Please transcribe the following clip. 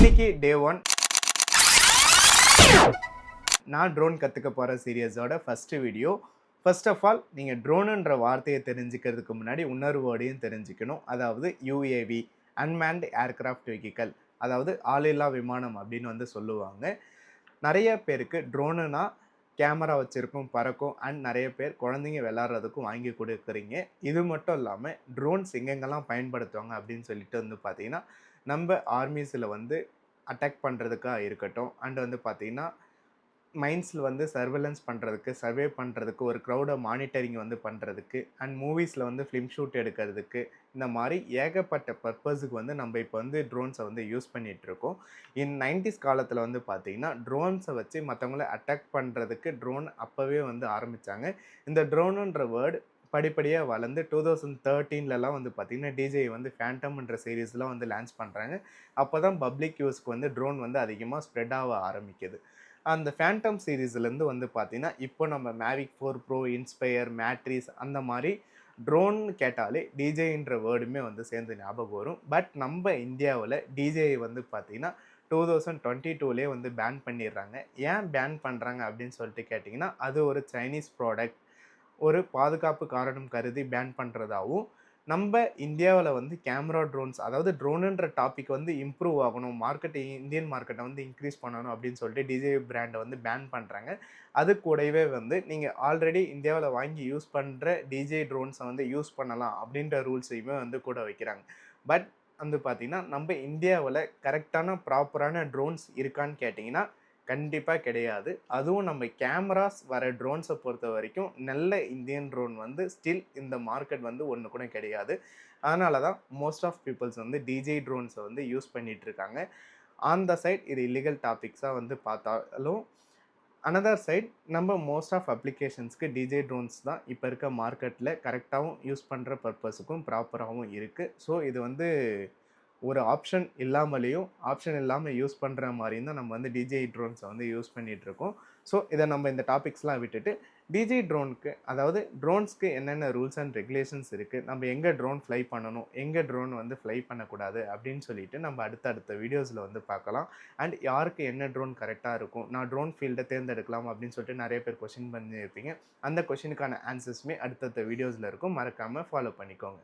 இன்னைக்கு டே 1 நான் ட்ரோன் கற்றுக்க போகிற சீரியஸோட first video. First of all நீங்கள் ட்ரோனுன்ற வார்த்தையை தெரிஞ்சுக்கிறதுக்கு முன்னாடி உணர்வோடையும் தெரிஞ்சுக்கணும். அதாவது யூஏவி, அன்மேன்ட் ஏர்கிராஃப்ட் வெஹிக்கல், அதாவது ஆளில்லா விமானம் அப்படின்னு வந்து சொல்லுவாங்க. நிறைய பேருக்கு ட்ரோனுனா கேமரா வச்சுருக்கும், பறக்கும், அண்ட் நிறைய பேர் குழந்தைங்க விளாட்றதுக்கும் வாங்கி கொடுக்குறீங்க. இது மட்டும் இல்லாமல் ட்ரோன்ஸ் எங்கெங்கெல்லாம் பயன்படுத்துவாங்க அப்படின்னு சொல்லிட்டு வந்து பார்த்தீங்கன்னா, நம்ம ஆர்மிஸில் வந்து அட்டாக் பண்ணுறதுக்காக இருக்கட்டும், அண்ட் வந்து பார்த்திங்கன்னா மைன்ஸில் வந்து சர்வேலன்ஸ் பண்ணுறதுக்கு, சர்வே பண்ணுறதுக்கு, ஒரு க்ரௌடை மானிட்டரிங் வந்து பண்ணுறதுக்கு, அண்ட் மூவிஸில் வந்து ஃபிலிம் ஷூட் எடுக்கிறதுக்கு, இந்த மாதிரி ஏகப்பட்ட பர்பஸுக்கு வந்து நம்ம இப்போ வந்து ட்ரோன்ஸை வந்து யூஸ் பண்ணிகிட்ருக்கோம். 90s காலத்தில் வந்து பார்த்திங்கன்னா ட்ரோன்ஸை வச்சு மற்றவங்கள அட்டாக் பண்ணுறதுக்கு ட்ரோன் அப்போவே வந்து ஆரம்பித்தாங்க. இந்த ட்ரோனுன்ற வேர்டு படிப்படியாக வளர்ந்து 2013லலாம் வந்து பார்த்திங்கன்னா டிஜே வந்து ஃபேண்டம்ன்ற சீரீஸ்லாம் வந்து லான்ச் பண்ணுறாங்க. அப்போ தான் பப்ளிக் யூஸ்க்கு வந்து ட்ரோன் வந்து அதிகமாக ஸ்ப்ரெட் ஆக ஆரம்பிக்குது. அந்த ஃபேண்டம் சீரீஸ்லேருந்து வந்து பார்த்திங்கன்னா இப்போ நம்ம மேவிக் 4 ப்ரோ, இன்ஸ்பயர், மேட்ரிஸ் அந்த மாதிரி ட்ரோன் கேட்டாலே டிஜேன்ற வேர்டுமே வந்து சேர்ந்து ஞாபகம் வரும். பட் நம்ம இந்தியாவில் டிஜே வந்து பார்த்திங்கன்னா 2022லேயே வந்து பேன் பண்ணிடுறாங்க. ஏன் பேன் பண்ணுறாங்க அப்படின்னு சொல்லிட்டு கேட்டிங்கன்னா, அது ஒரு சைனீஸ் ப்ராடக்ட், ஒரு பாதுகாப்பு காரணம் கருதி பேன் பண்ணுறதாகவும், நம்ம இந்தியாவில் வந்து கேமரா ட்ரோன்ஸ், அதாவது ட்ரோனுன்ற டாபிக் வந்து இம்ப்ரூவ் ஆகணும், இந்தியன் மார்க்கெட்டை வந்து இன்க்ரீஸ் பண்ணணும் அப்படின்னு சொல்லிட்டு டிஜே பிராண்டை வந்து பேன் பண்ணுறாங்க. அது கூடவே வந்து நீங்கள் ஆல்ரெடி இந்தியாவில் வாங்கி யூஸ் பண்ணுற டிஜே ட்ரோன்ஸை வந்து யூஸ் பண்ணலாம் அப்படின்ற ரூல்ஸையுமே வந்து கூட வைக்கிறாங்க. பட் வந்து பார்த்திங்கன்னா நம்ம இந்தியாவில் கரெக்டான ப்ராப்பரான ட்ரோன்ஸ் இருக்கான்னு கேட்டிங்கன்னா கண்டிப்பாக கிடையாது. அதுவும் நம்ம கேமராஸ் வர ட்ரோன்ஸை பொறுத்த வரைக்கும் நல்ல இந்தியன் ட்ரோன் வந்து ஸ்டில் இந்த மார்க்கெட் வந்து ஒன்று கூட கிடையாது. அதனால தான் மோஸ்ட் ஆஃப் பீப்புள்ஸ் வந்து டிஜே ட்ரோன்ஸை வந்து யூஸ் பண்ணிகிட்ருக்காங்க. ஆன் த சைட் இது இல்லீகல் டாபிக்ஸாக வந்து பார்த்தாலும், அனதர் சைட் நம்ம மோஸ்ட் ஆஃப் அப்ளிகேஷன்ஸ்க்கு டிஜே ட்ரோன்ஸ் தான் இப்போ இருக்க மார்க்கெட்டில் கரெக்டாகவும் யூஸ் பண்ணுற பர்பஸுக்கும் ப்ராப்பராகவும் இருக்குது. ஸோ இது வந்து ஒரு ஆப்ஷன் இல்லாமல் யூஸ் பண்ணுற மாதிரி தான் நம்ம வந்து டிஜே ட்ரோன்ஸை வந்து யூஸ் பண்ணிகிட்ருக்கோம். ஸோ இதை நம்ம இந்த டாபிக்ஸ்லாம் விட்டுட்டு டிஜே ட்ரோனுக்கு, அதாவது ட்ரோன்ஸ்க்கு என்னென்ன ரூல்ஸ் அண்ட் ரெகுலேஷன்ஸ் இருக்குது, நம்ம எங்கே ட்ரோன் ஃப்ளை பண்ணணும், எங்கே ட்ரோன் வந்து ஃப்ளை பண்ணக்கூடாது அப்படின்னு சொல்லிட்டு நம்ம அடுத்த வீடியோஸில் வந்து பார்க்கலாம். அண்ட் யாருக்கு என்ன ட்ரோன் கரெக்டாக இருக்கும், நான் ட்ரோன் ஃபீல்டை தேர்ந்தெடுக்கலாம் அப்படின்னு சொல்லிட்டு நிறைய பேர் கொஷின் பண்ணியிருப்பீங்க. அந்த கொஷினுக்கான ஆன்சர்ஸுமே அடுத்தடுத்த வீடியோஸில் இருக்கும். மறக்காமல் ஃபாலோ பண்ணிக்கோங்க.